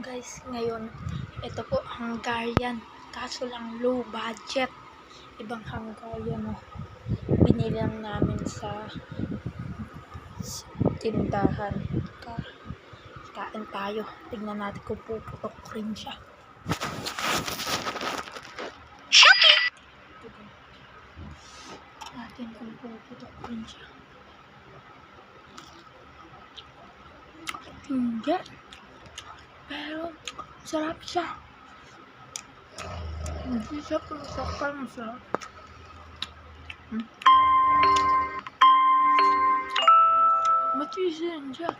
Guys, ngayon, ito po, Hungarian. Kaso lang low budget. Ibang Hungarian, oh. Binili lang namin sa tindahan. Kain tayo. Tignan natin kung puputok rin siya. Shopee! Tignan natin kung puputok rin siya. Hindi. Pero, sarap siya. Hindi siya puputok, masarap. Matisin siya.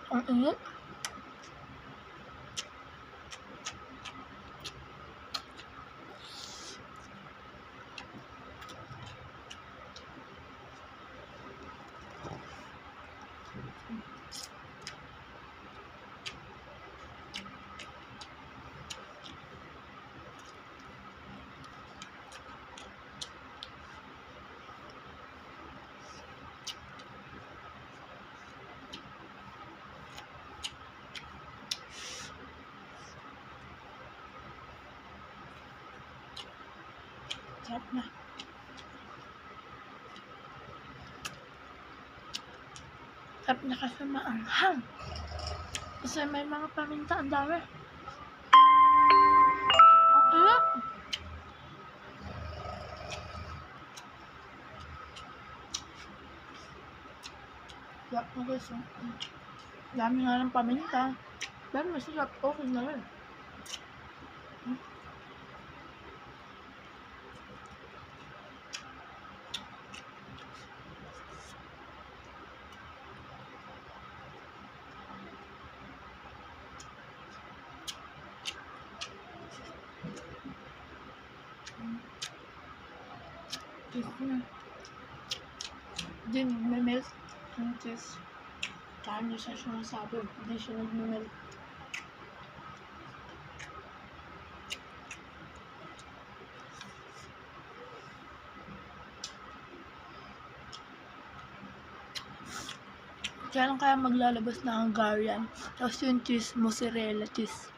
Ang ingat. Sarap na. Sarap na kasi maanghang. Kasi may mga paminta, ang dami. Okay. Sarap na guys. Dami nga ng paminta. Pero masarap. Okay na rin. Hindi nagme-melt yung cheese. Kaya niya siya sinasabi. Hindi siya nagme-melt. Kaya lang kaya maglalabas na Hungarian. Tapos yung cheese, mozzarella cheese.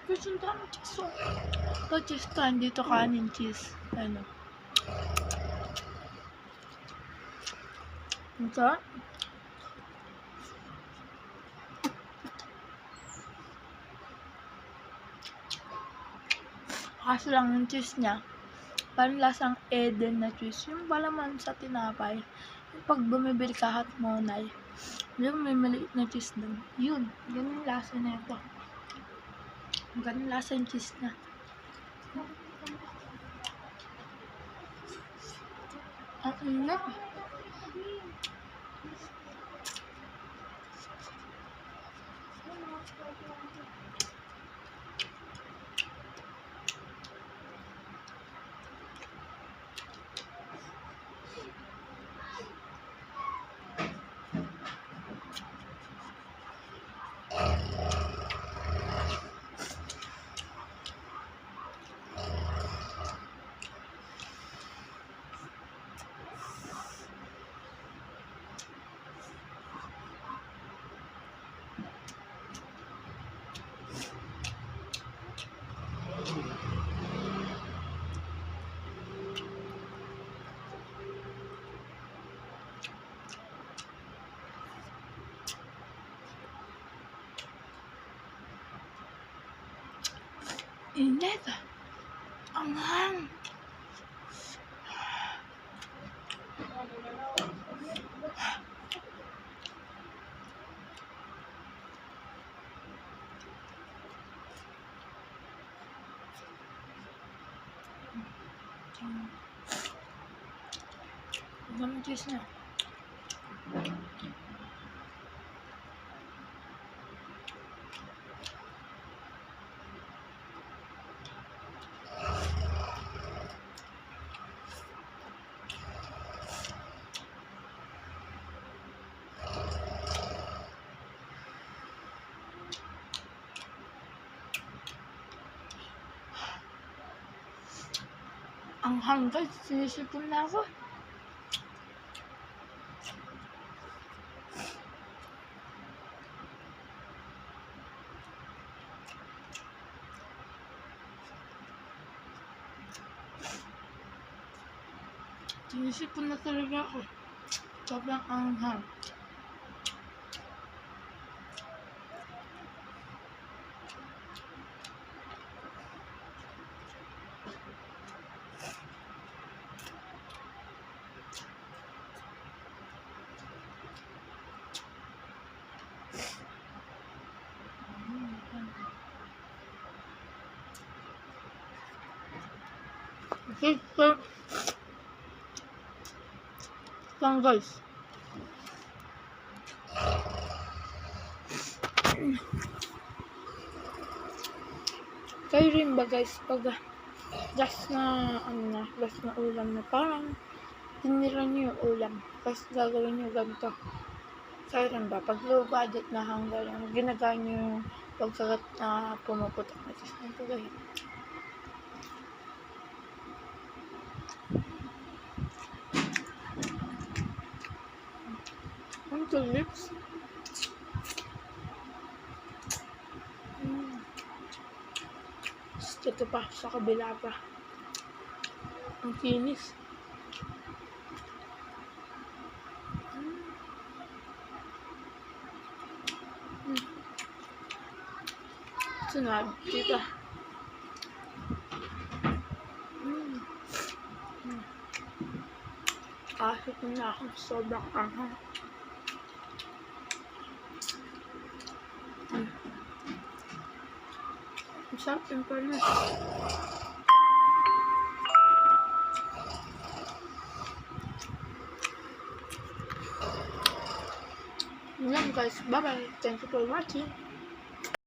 Kasi ang dami cheese. Ito cheese to, dito kanin cheese. Ano? Ito? Kaso lang yung cheese niya, parang lasang Eden na cheese. Yung palaman sa tinapay. Yung pag bumibili ka hot monay, yung may maliit na cheese dun. Yun, ganun lasa na ito. Ganun lasa yung cheese na. Ang ingat. Init. Ang hang. Ang cheese na. Ang hanggang, sinisipon na ako. Sinisipon na talaga ako. Sobrang anghang. Okay, so, lang guys. Kayo rin ba guys, pag last na, last na ulam na parang tinira niyo yung ulam, tapos gagawin niyo ganito. Kayo rin ba, pag low budget na hanggang ginagawa niyo yung pagkagat na pumuputok na tis ng tugay. Ang tulips. Ito pa, sa kabila pa. Ang kinis. Sunod, dito. Kahit na ako, sobrang anghang. Ang sarap yung parang. Yun lang guys, bye bye, thank you for watching.